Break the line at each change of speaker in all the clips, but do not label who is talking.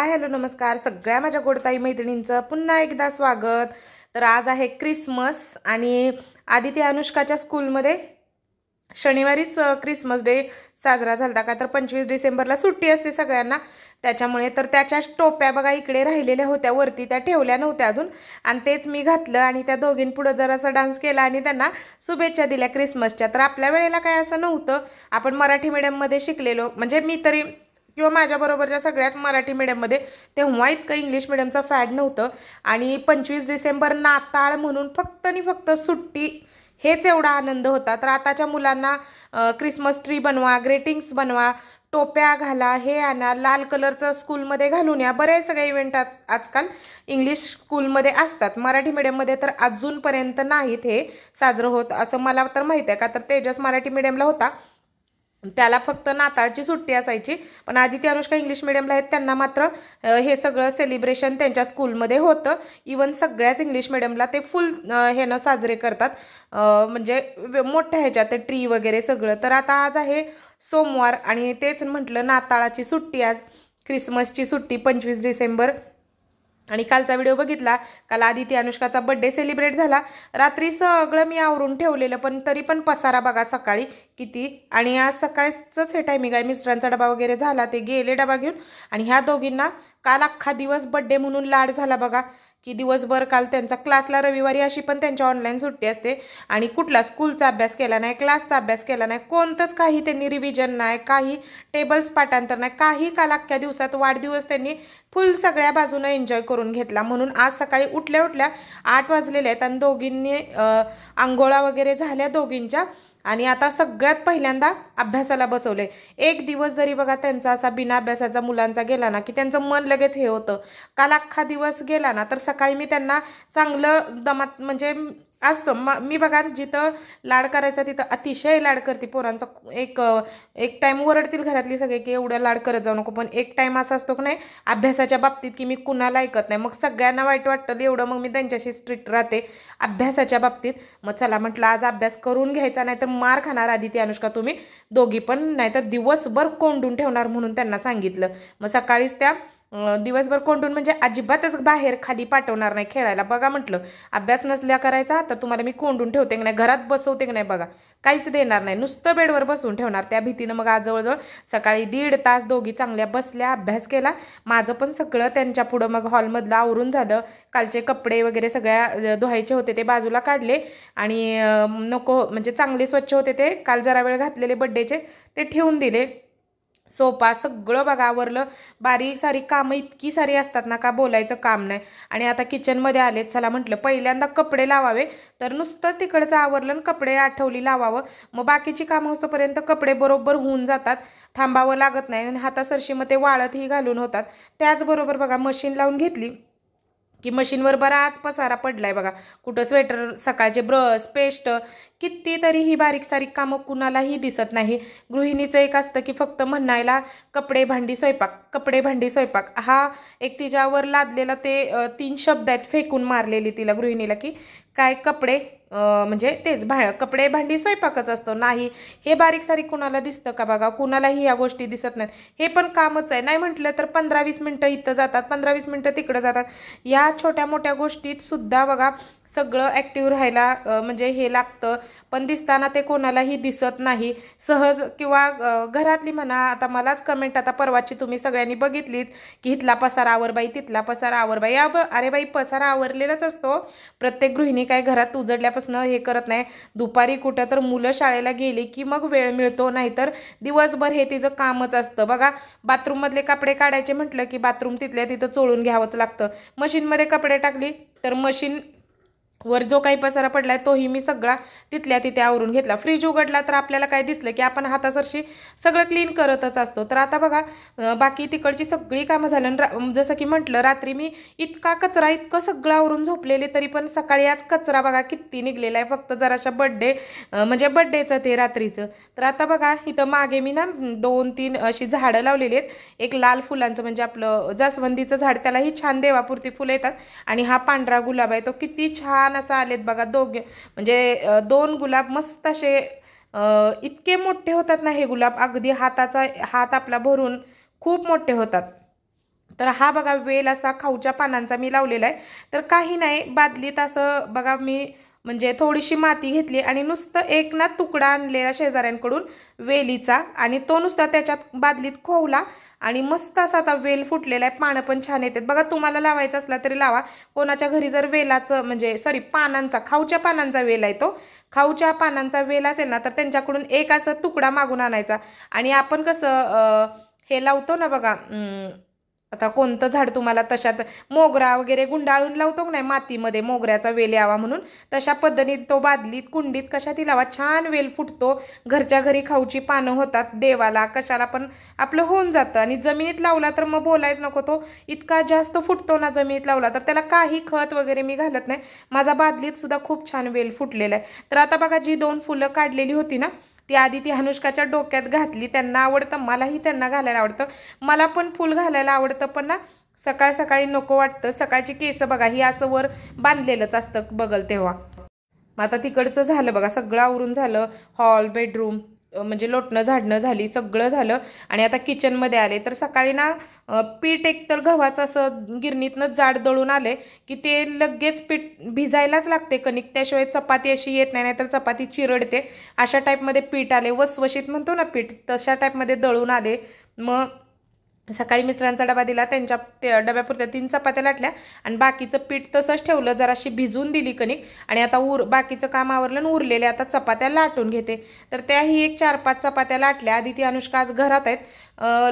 Hi hello नमस्कार सगळ्या माझ्या गोडताई मैत्रिणींचं पुन्हा एकदा स्वागत। तर आज आहे क्रिसमस आणि आदिती अनुष्काच्या स्कूलमध्ये शनिवारीच क्रिसमस डे साजरा झाला का, तर 25 डिसेंबरला सुट्टी असते सगळ्यांना, त्याच्यामुळे तर त्याच्या टोप्या बघा इकडे राहिलेल्या होत्या, वरती त्या ठेवल्या नव्हत्या अजून, आणि तेच मी घातलं आणि त्या दोघींपुढे जरासा डान्स केला आणि त्यांना शुभेच्छा दिल्या क्रिसमसच्या। तर आपल्या वेळेला काय असं नव्हतं, आपण मराठी मीडियममध्ये शिकलेलो, म्हणजे मी तरी किंवा माझ्याबरोबरच्या सगळ्याच मराठी मीडियममध्ये, तेव्हा इतकं इंग्लिश मीडियमचं फॅड नव्हतं। आणि 25 डिसेंबर नाताळ म्हणून फक्त आणि फक्त सुट्टी, हेच एवढा आनंद होता। तर आताच्या मुलांना क्रिसमस ट्री बनवा, ग्रीटिंग्स बनवा, टोप्या घाला, हे आणा, लाल कलरचं स्कूलमध्ये घालून या, बरेच सगळे इव्हेंट आजकाल इंग्लिश स्कूलमध्ये असतात। मराठी मीडियममध्ये तर अजूनपर्यंत नाहीत हे साजरं होत, असं मला तर माहिती आहे का, तर तेजस मराठी मीडियमला होता, त्याला फक्त नाताळची सुट्टी असायची, पण आदिती अनुष्का इंग्लिश मीडियमला आहेत, त्यांना मात्र हे सगळं सेलिब्रेशन त्यांच्या स्कूलमध्ये होतं। इवन सगळ्याच इंग्लिश मीडियमला ते फुल ह्यानं साजरे करतात, म्हणजे मोठ्या ह्याच्यात ट्री वगैरे सगळं। तर आता आज आहे सोमवार आणि तेच म्हटलं नाताळाची सुट्टी, आज क्रिसमसची सुट्टी 25 डिसेंबर। आणि कालचा व्हिडिओ बघितला, काल आदिती अनुष्काचा बर्थडे सेलिब्रेट झाला, रात्री सगळं मी आवरून ठेवलेलं, पण तरी पण पसारा बघा सकाळी किती। आणि आज सकाळचंच हे टायमिंग आहे, मिस्टरांचा डबा वगैरे झाला, ते गेले डबा घेऊन, आणि ह्या दोघींना काल अख्खा दिवस बर्थडे म्हणून लाड झाला बघा, की दिवसभर काल त्यांचा क्लासला रविवारी अशी पण त्यांच्या ऑनलाईन सुट्टी असते, आणि कुठला स्कूलचा अभ्यास केला नाही, क्लासचा अभ्यास केला नाही, कोणतंच काही त्यांनी रिव्हिजन नाही, काही टेबल्स पाठांतर नाही, काही काल अख्ख्या दिवसात वाढदिवस त्यांनी फुल सगळ्या बाजूने एन्जॉय करून घेतला। म्हणून आज सकाळी उठल्या उठल्या 8 वाजलेले आहेत आणि दोघींनी आंघोळा वगैरे झाल्या दोघींच्या, आणि आता सगळ्यात पहिल्यांदा अभ्यासाला बसवले। एक दिवस जरी बघा त्यांचा असा बिना अभ्यासाचा मुलांचा गेला ना, की त्यांचं मन लगेच हे होतं। काल अख्खा दिवस गेला ना, तर सकाळी मी त्यांना चांगलं दमात म्हणजे असतं, मी बघा जिथं लाड करायचा तिथं अतिशय लाड करते पोरांचा। एक टाइम ओरडतील घरातली सगळे की एवढं लाड करत जाऊ नको, पण एक टाइम असा असतो की नाही अभ्यासाच्या बाबतीत की मी कुणाला ऐकत नाही, मग सगळ्यांना वाईट वाटतं एवढं, मग मी त्यांच्याशी स्ट्रिक्ट राहते अभ्यासाच्या बाबतीत। मग चला म्हटलं आज अभ्यास करून घ्यायचा, नाही तर मार खाणार आदिती अनुष्का तुम्ही दोघी पण, नाहीतर दिवसभर कोंडून ठेवणार म्हणून त्यांना सांगितलं। मग सकाळीच त्या दिवसभर कोंडून म्हणजे अजिबातच बाहेर खाली पाठवणार नाही खेळायला, बघा म्हटलं अभ्यास नसल्या करायचा तर तुम्हाला मी कोंडून ठेवते की नाही, घरात बसवते की नाही बघा, काहीच देणार नाही, नुसतं बेडवर बसवून ठेवणार। त्या भीतीनं मग आज जवळजवळ सकाळी 1.5 तास दोघी चांगल्या बसल्या, अभ्यास केला। माझं पण सगळं त्यांच्या पुढं मग हॉलमधलं आवरून झालं, कालचे कपडे वगैरे सगळ्या धुवायचे होते ते बाजूला काढले, आणि नको म्हणजे चांगले स्वच्छ होते ते काल जरा वेळ घातलेले बड्डेचे ते ठेवून दिले। सोफा सगळं बघा आवरलं, बारीक सारी कामं इतकी सारी असतात ना का बोलायचं काम नाही। आणि आता किचनमध्ये आले, चला म्हटलं पहिल्यांदा कपडे लावावे, तर नुसतं तिकडचं आवरलं आणि कपडे आठवली लावावं, मग बाकीची कामं होतोपर्यंत कपडे बरोबर होऊन जातात, थांबावं लागत नाही, आणि हातासरशी मग ते वाळतही घालून होतात। त्याचबरोबर बघा मशीन लावून घेतली की मशीनवर बराच पसारा पडलाय बघा, कुठं स्वेटर, सकाळचे ब्रश, पेस्ट, कितीतरी ही बारीक सारीक कामं कुणालाही दिसत नाही। गृहिणीचं एक असतं की फक्त म्हणायला कपडे भांडी स्वयंपाक, कपडे भांडी स्वयंपाक, हा एक तिच्यावर लादलेला ते 3 शब्द आहेत, फेकून मारलेली तिला गृहिणीला की काय कपडे म्हणजे तेच कपडे भांडी स्वयंपाकच असतो, नाही हे बारीक सारीक कुणाला दिसतं का बघा, कुणालाही या गोष्टी दिसत नाहीत, हे पण कामच आहे। नाही म्हटलं तर 15-20 मिनटं इथं जातात, 15-20 मिनटं तिकडं जातात, या छोट्या मोठ्या गोष्टीत सुद्धा बघा सगळं ॲक्टिव्ह राहायला म्हणजे हे लागतं, पण दिसताना ते कोणालाही दिसत नाही सहज। किंवा घरातली म्हणा, आता मलाच कमेंट आता परवाची तुम्ही सगळ्यांनी बघितलीच की इथला पसारा आवर बाई, तिथला पसारा आवर बाई, अरे बाई पसारा आवरलेलाच असतो, प्रत्येक गृहिणी काय घरात उजडल्यापासून हे करत नाही, दुपारी कुठं तर मुलं शाळेला गेली की मग वेळ मिळतो, नाहीतर दिवसभर हे तिचं कामच असतं बघा। बाथरूममधले कपडे काढायचे म्हटलं की बाथरूम तिथल्या तिथं चोळून घ्यावंच लागतं, मशीनमध्ये कपडे टाकली तर मशीन वर जो काही पसारा पडलाय तोही मी सगळा तिथल्या तिथे आवरून घेतला। फ्रीज उघडला तर आपल्याला काय दिसलं की आपण हातासरशी सगळं क्लीन करतच असतो। तर आता बघा बाकी तिकडची सगळी कामं झालं, जसं की म्हटलं रात्री मी इतका कचरा इतकं सगळं आवरून झोपलेले, तरी पण सकाळी आज कचरा बघा किती निघलेला आहे, फक्त जराशा बर्थडे म्हणजे बर्थडेचं ते रात्रीचं। तर आता बघा इथं मागे मी ना 2-3 अशी झाडं लावलेली आहेत, एक लाल फुलांचं म्हणजे आपलं जास्वंदीचं झाड, त्यालाही छान देवापुरती फुलं येतात, आणि हा पांढरा गुलाब आहे तो किती छान असं आलेत बघा, दोघे म्हणजे 2 गुलाब मस्त असे इतके मोठे होतात ना हे गुलाब, अगदी हात आपला भरून खूप मोठे होतात। तर हा बघा वेल असा खाऊच्या पानांचा मी लावलेला आहे. तर काही नाही, बादलीत असं बघा मी म्हणजे थोडीशी माती घेतली आणि नुसतं एक ना तुकडा आणलेला शेजाऱ्यांकडून वेलीचा, आणि तो नुसता त्याच्यात बादलीत खोवला आणि मस्त असा आता वेल फुटलेला आहे. पानं पण छान येतात बघा. तुम्हाला लावायचा असला तरी लावा. कोणाच्या घरी जर वेलाचं म्हणजे पानांचा, खाऊच्या पानांचा वेल आहे, तो खाऊच्या पानांचा वेल असेल ना तर त्यांच्याकडून एक असा तुकडा मागून आणायचा. आणि आपण कसं हे लावतो ना बघा, आता कोणतं झाड तुम्हाला तशात मोगरा वगैरे गुंडाळून लावतो की नाही मातीमध्ये, मोगऱ्याचा वेल यावा म्हणून, तशा पद्धतीने तो बादलीत कुंडीत कशातही लावा, छान वेल फुटतो. घरच्या घरी खाऊची पानं होतात, देवाला कशाला पण आपलं होऊन जातं. आणि जमिनीत लावला तर मग बोलायच नको, तो इतका जास्त फुटतो ना जमिनीत लावला तर. त्याला काही खत वगैरे मी घालत नाही. माझा बादलीत सुद्धा खूप छान वेल फुटलेला आहे. तर आता बघा जी 2 फुलं काढलेली होती ना ती आधी ती अनुष्काच्या डोक्यात घातली. त्यांना आवडतं, मलाही त्यांना घालायला आवडतं. मला पण फुल घालायला आवडतं, पण ना सकाळ सकाळी नको वाटतं. सकाळची केस बघा ही असं वर बांधलेलंच असतं बघल तेव्हा. मग आता तिकडचं झालं बघा, सगळं आवरून झालं. हॉल, बेडरूम म्हणजे लोटणं झाडणं झाली, सगळं झालं. आणि आता किचनमध्ये आले. तर सकाळी ना पीठ एकतर गव्हाचं असं गिरणीतनं जाड दळून आले की ते लगेच पीठ भिजायलाच लागते कणिक, त्याशिवाय चपाती अशी येत नाही, नाहीतर चपाती चिरडते. अशा टाईपमध्ये पीठ आले, वसवशीत म्हणतो ना पीठ, तशा टाईपमध्ये दळून आले. मग सकाळी मिस्टरांचा डबा दिला, त्यांच्या डब्यापुरत्या 3 चपात्या लाटल्या आणि बाकीचं पीठ तसंच ठेवलं, जराशी भिजून दिली कणिक. आणि आता बाकीचं काम आवरलं आणि उरलेले आता चपात्या लाटून घेते. तर त्याही एक 4-5 चपात्या लाटल्या. आधी ती अनुष्का आज घरात आहेत.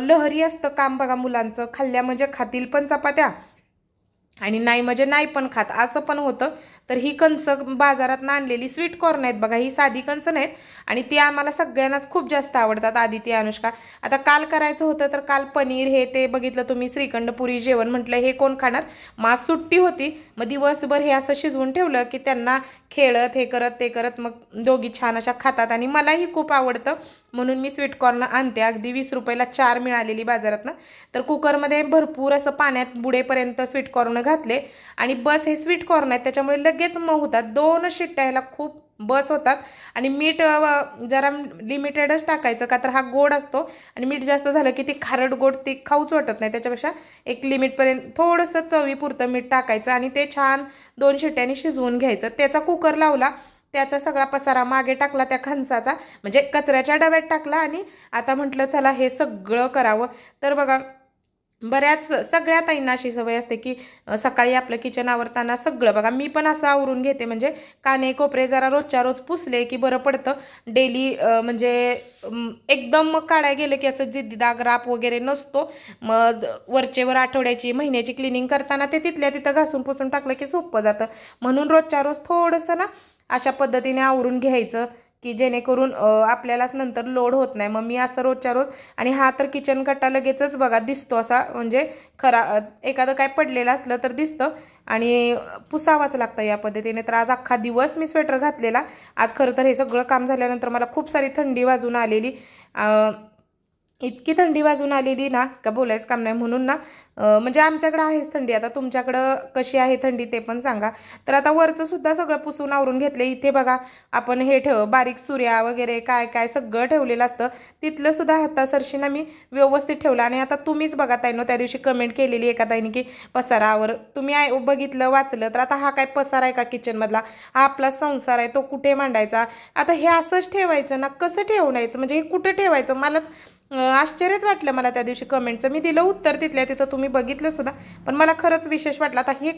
लहरी असतं काम बघा मुलांचं, खाल्ल्या म्हणजे खातील पण चपात्या आणि नाही म्हणजे नाही पण खात, असं पण होतं. तर ही कणसं बाजारात आणलेली स्वीट कॉर्न आहेत बघा, ही साधी कणसं नाहीत आणि ती आम्हाला सगळ्यांनाच खूप जास्त आवडतात. आदिती, अनुष्का. आता काल करायचं होतं तर काल पनीर हे ते बघितलं तुम्ही, श्रीखंड पुरी जेवण, म्हटलं हे कोण खाणार. मग आज सुट्टी होती, मग दिवसभर हे असं शिजवून ठेवलं की त्यांना खेळत हे करत ते करत मग दोघी छान अशा खातात. आणि मलाही खूप आवडतं म्हणून मी स्वीट कॉर्न आणते. अगदी 20 रुपयाला 4 मिळालेली बाजारातनं. तर कुकरमध्ये भरपूर असं पाण्यात बुडेपर्यंत स्वीट कॉर्न घातले आणि बस, हे स्वीट कॉर्न आहेत त्याच्यामुळे लगेच मऊ होतात. 2 शिट्ट्या ह्याला खूप बस होतात. आणि मीठ जरा लिमिटेडच टाकायचं, का तर हा गोड असतो आणि मीठ जास्त झालं की ती खारट गोड ती खाऊच वाटत नाही. त्याच्यापेक्षा एक लिमिटपर्यंत थोडंसं चवीपुरतं मीठ टाकायचं आणि ते छान 2 शिट्ट्यांनी शिजवून घ्यायचं. त्याचा कुकर लावला, त्याचा सगळा पसारा मागे टाकला त्या खणसाचा, म्हणजे कचऱ्याच्या डब्यात टाकला. आणि आता म्हटलं चला हे सगळं करावं. तर बघा बऱ्याच सगळ्या ताईंना अशी सवय असते की सकाळी आपलं किचन आवरताना सगळं बघा, मी पण असं आवरून घेते. म्हणजे काने कोपरे जरा रोजच्या रोज पुसले की बरं पडतं. डेली म्हणजे एकदम मग काढायला गेलं की असं जिद्दी डाग राप वगैरे नसतो. मग वरचेवर आठवड्याची महिन्याची क्लिनिंग करताना ते तिथल्या तिथं घासून पुसून टाकलं की सोपं जातं. म्हणून रोजच्या रोज थोडंसं ना अशा पद्धतीने आवरून घ्यायचं की जेणेकरून आपल्यालाच नंतर लोड होत नाही. मग मी असं रोजच्या रोज. आणि हा तर किचन कट्टा लगेचच बघा दिसतो असा, म्हणजे एखादं काय पडलेलं असलं तर दिसतं आणि पुसावाच लागतं या पद्धतीने. तर आज अख्खा दिवस मी स्वेटर घातलेला. आज खरं तर हे सगळं काम झाल्यानंतर मला खूप सारी थंडी वाजून आलेली, इतकी थंडी वाजून आलेली ना का बोलायचं काम नाही. म्हणून ना म्हणजे आमच्याकडं आहेच थंडी. आता तुमच्याकडं कशी आहे थंडी ते पण सांगा. तर आता वरचं सुद्धा सगळं पुसून आवरून घेतले. इथे बघा आपण हे बारीक सुऱ्या वगैरे काय काय सगळं ठेवलेलं असतं, तिथलं सुद्धा हातासरशी ना मी व्यवस्थित ठेवलं. आणि आता तुम्हीच बघा ताईनो, त्या दिवशी कमेंट केलेली एका ताईने की पसारावर तुम्ही बघितलं वाचलं, तर आता हा काय पसारा आहे का किचनमधला, हा आपला संसार आहे, तो कुठे मांडायचा. आता हे असंच ठेवायचं ना, कसं ठेवण्याचं म्हणजे हे कुठं ठेवायचं. मलाच आश्चर्यच वाटलं मला त्या दिवशी कमेंटचं. मी दिलं उत्तर तिथल्या तिथं, तुम्ही बघितलं सुद्धा, पण मला खरंच विशेष वाटलं. आता हे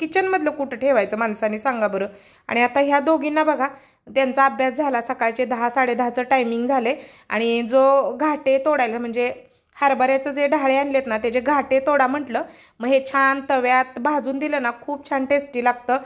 किचनमधलं कुठं ठेवायचं माणसाने सांगा बरं. आणि आता ह्या दोघींना बघा त्यांचा अभ्यास झाला, सकाळचे 10-10:30चं टायमिंग झाले. आणि जो घाटे तोडायला म्हणजे हरभऱ्याचं जे ढाळे आणलेत ना त्याचे घाटे तोडा म्हटलं. मग हे छान तव्यात भाजून दिलं ना खूप छान टेस्टी लागतं.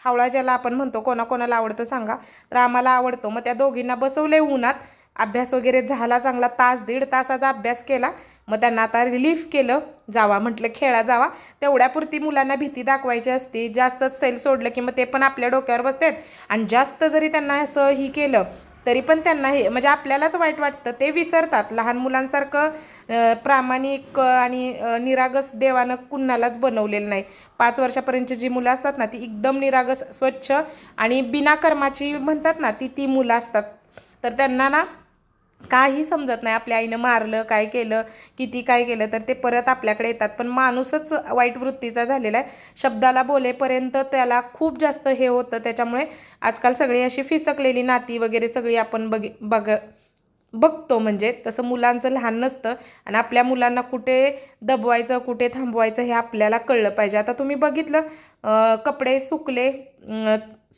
हावळा ज्याला आपण म्हणतो, कोणाकोणाला आवडतं सांगा. तर आम्हाला आवडतो. मग त्या दोघींना बसवले उन्हात, अभ्यास वगैरे झाला चांगला, 1.5-1.5 तासाचा अभ्यास केला. मग त्यांना आता रिलीफ केलं, जावा म्हटलं खेळा जावा. तेवढ्यापुरती मुलांना भीती दाखवायची असते. जास्त सेल सोडलं की मग ते पण आपल्या डोक्यावर बसतात. आणि जास्त जरी त्यांना असं ही केलं तरी पण त्यांना हे म्हणजे आपल्यालाच वाईट वाटतं, ते विसरतात. लहान मुलांसारखं प्रामाणिक आणि निरागस देवानं कुणालाच बनवलेलं नाही. 5 वर्षापर्यंतची जी मुलं असतात ना ती एकदम निरागस, स्वच्छ आणि बिना कर्माची म्हणतात ना ती मुलं असतात. तर त्यांना ना काही समजत नाही, आपल्या आईनं मारलं, काय केलं, किती काय केलं तर ते परत आपल्याकडे येतात. पण माणूसच वाईट वृत्तीचा झालेला आहे, शब्दाला बोलेपर्यंत त्याला खूप जास्त हे होतं. त्याच्यामुळे आजकाल सगळी अशी फिसकलेली नाती वगैरे सगळी आपण बघतो. म्हणजे तसं मुलांचं लहान नसतं आणि आपल्या मुलांना कुठे दबवायचं, कुठे थांबवायचं हे आपल्याला कळलं पाहिजे. आता तुम्ही बघितलं कपडे सुकले,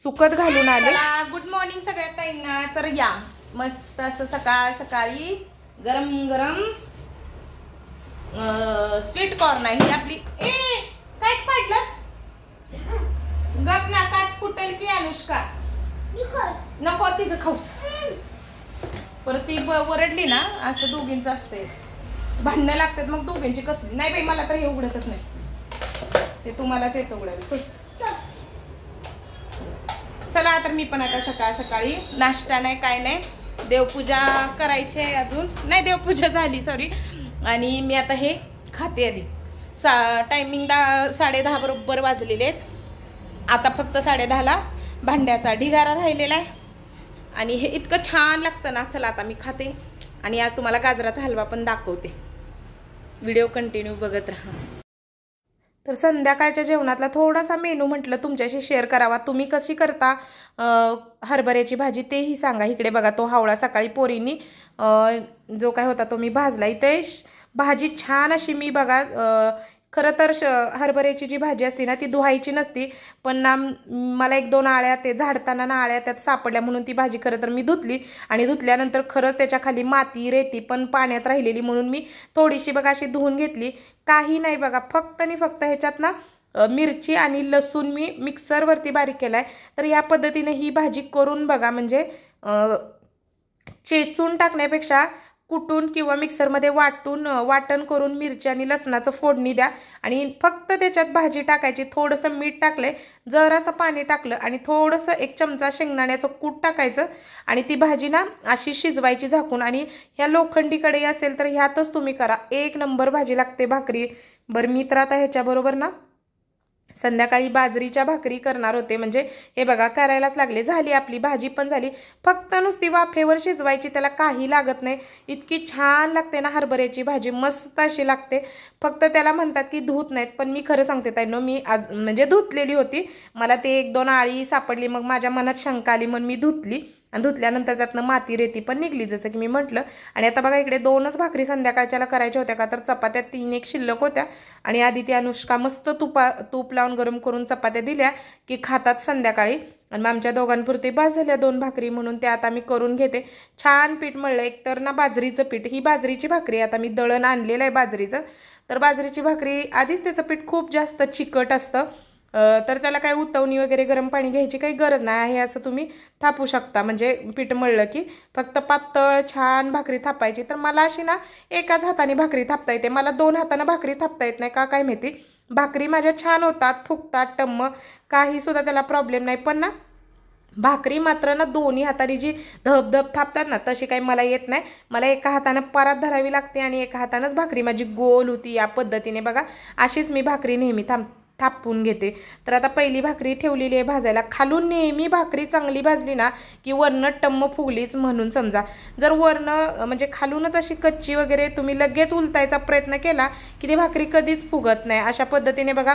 सुकत घालून आले. गुड मॉर्निंग सगळ्या ताईंना. तर या मस्त असं सकाळ सकाळी गरम गरम स्वीट कॉर्न आहे ही आपली. काय पाडलंस? गप ना, काच फुटेल की अनुष्का. नको तिचं खाऊस. परत ती वरडली ना, असं दोघींचं असते, भांडणं लागतात मग दोघींची. कसली नाही बाई, मला तर हे उघडतच नाही, ते तुम्हालाच येतं उघडायला. चला तर मी पण आता सकाळ सकाळी नाश्ता नाही काय नाही, देवपूजा करायची आहे अजून. नाही देवपूजा झाली सॉरी. आणि मी आता हे खाते आधी. टायमिंग 10:30 बरोबर वाजलेले आहेत. आता फक्त 10:30ला भांड्याचा ढिगारा राहिलेला आहे आणि हे इतकं छान लागतं ना. चला आता मी खाते आणि आज तुम्हाला गाजराचा हलवा पण दाखवते. व्हिडिओ कंटिन्यू बघत राहा. तर संध्याकाळच्या जेवणातला थोडासा मेनू म्हटलं तुमच्याशी शेअर करावा. तुम्ही कशी करता हरभऱ्याची भाजी तेही सांगा. इकडे बघा तो हावळा सकाळी पोरींनी जो काय होता तो मी भाजला. इथे भाजी छान अशी मी बघा, खरं तर हरभऱ्याची जी भाजी असते ना ती धुवायची नसती, पण ना मला 1-2 आळ्या ते झाडताना ना आळ्या त्यात सापडल्या म्हणून ती भाजी खरं तर मी धुतली. आणि धुतल्यानंतर खरंच त्याच्या खाली माती रेती पण पाण्यात राहिलेली म्हणून मी थोडीशी बघा अशी धुवून घेतली. काही नाही बघा, फक्त आणि फक्त ह्याच्यात ना मिरची आणि लसूण मी मिक्सरवरती बारीक केलाय. तर या पद्धतीने ही भाजी करून बघा. म्हणजे चेचून टाकण्यापेक्षा कुटून किंवा मिक्सरमध्ये वाटण करून मिरची आणि लसणाचं फोडणी द्या आणि फक्त त्याच्यात भाजी टाकायची. थोडंसं मीठ टाकले, जरासं पाणी टाकलं आणि थोडंसं 1 चमचा शेंगदाण्याचं कूट टाकायचं आणि ती भाजी ना अशी शिजवायची झाकून. आणि ह्या लोखंडी कढई असेल तर ह्यातच तुम्ही करा, 1 नंबर भाजी लागते भाकरी. बरं मी तर आता ह्याच्याबरोबर ना संध्याकाळी बाजरीच्या भाकरी करणार होते. म्हणजे हे बघा करायलाच लागले. झाली आपली भाजी पण झाली, फक्त नुसती वाफेवर शिजवायची, त्याला काही लागत नाही. इतकी छान लागते ना हरभऱ्याची भाजी, मस्त अशी लागते. फक्त त्याला म्हणतात की धूत नाहीत, पण मी खरं सांगते ताईंनो, मी आज म्हणजे धुतलेली होती. मला ते 1-2 आळी सापडली, मग माझ्या मनात शंका आली म्हणून मी धुतली आणि धुतल्यानंतर त्यातनं माती रेती पण निघली जसं की मी म्हटलं. आणि आता बघा इकडे 2च भाकरी संध्याकाळच्याला करायच्या होत्या, का तर चपात्या 3-1 शिल्लक होत्या. आणि आधी ती अनुष्का मस्त तूप लावून गरम करून चपात्या दिल्या की खातात संध्याकाळी. आणि मग आमच्या दोघांपुरती बास झाल्या 2 भाकरी, म्हणून त्या आता मी करून घेते. छान पीठ मळलं, एकतर ना बाजरीचं पीठ, ही बाजरीची भाकरी आता मी दळण आणलेलं आहे बाजरीचं. तर बाजरीची भाकरी आधीच त्याचं पीठ खूप जास्त चिकट असतं, तर त्याला काही उतवणी वगैरे गरम पाणी घ्यायची काही गरज नाही आहे. असं तुम्ही थापू शकता. म्हणजे पीठ मळलं की फक्त पातळ छान भाकरी थापायची. तर मला अशी ना एकाच हाताने भाकरी थापता येते, मला 2 हाताने भाकरी थापता येत नाही का काय माहिती. भाकरी माझ्या छान होतात, फुगतात टम्म, काही सुद्धा त्याला प्रॉब्लेम नाही. पण ना भाकरी मात्र ना दोन्ही हाताने जी धबधब थापतात ना तशी काही मला येत नाही. मला एका हाताने परात धरावी लागते आणि एका हातानेच भाकरी माझी गोल होती. या पद्धतीने बघा अशीच मी भाकरी नेहमी थापून घेते. तर आता पहिली भाकरी ठेवलेली आहे भाजायला. खालून नेहमी भाकरी चांगली भाजली ना की वरनं टम्म फुगलीच म्हणून समजा. जर वरनं म्हणजे खालूनच अशी कच्ची वगैरे तुम्ही लगेच उलटायचा प्रयत्न केला की ती भाकरी कधीच फुगत नाही. अशा पद्धतीने बघा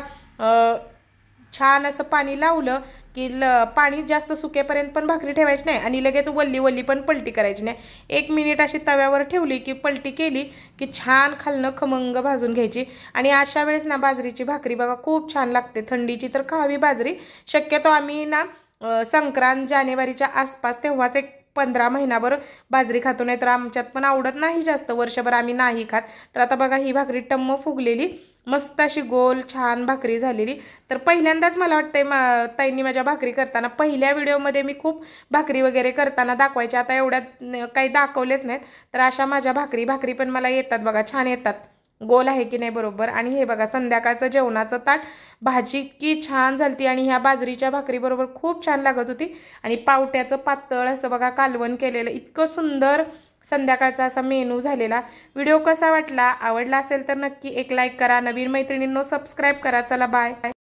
छान असं पाणी लावलं की पाणी जास्त सुकेपर्यंत पण भाकरी ठेवायची नाही आणि लगेच वल्ली पण पलटी करायची नाही. 1 मिनिट अशी तव्यावर ठेवली की पलटी केली की छान खालनं खमंग भाजून घ्यायची. आणि अशा वेळेस ना बाजरीची भाकरी बघा खूप छान लागते. थंडीची तर खावी बाजरी. शक्यतो आम्ही ना संक्रांत जानेवारीच्या आसपास तेव्हाच 15 महिनाभर बाजरी खातो, नाही तर आमच्यात पण आवडत नाही जास्त, वर्षभर आम्ही नाही खात. तर आता बघा ही भाकरी टम्म फुगलेली मस्त अशी गोल छान भाकरी झालेली. तर पहिल्यांदाच मला वाटतंय ताईंनी माझ्या भाकरी करताना, पहिल्या व्हिडिओमध्ये मी खूप भाकरी वगैरे करताना दाखवायच्या, आता एवढ्यात काही दाखवलेच नाहीत. तर अशा माझ्या भाकरी पण मला येतात बघा, छान येतात. गोल आहे की नाही बरोबर. आणि हे बघा संध्याकाळचं जेवणाचं ताट, भाजी इतकी छान झालती आणि ह्या बाजरीच्या भाकरी बरोबर खूप छान लागत होती. आणि पावट्याचं पातळ असं बघा कालवण केलेलं, इतकं सुंदर संध्याकाळचा असा मेनू झालेला. व्हिडिओ कसा वाटला, आवडला असेल तर नक्की एक लाईक करा. नवीन मैत्रिणींनो सबस्क्राईब करा. चला बाय.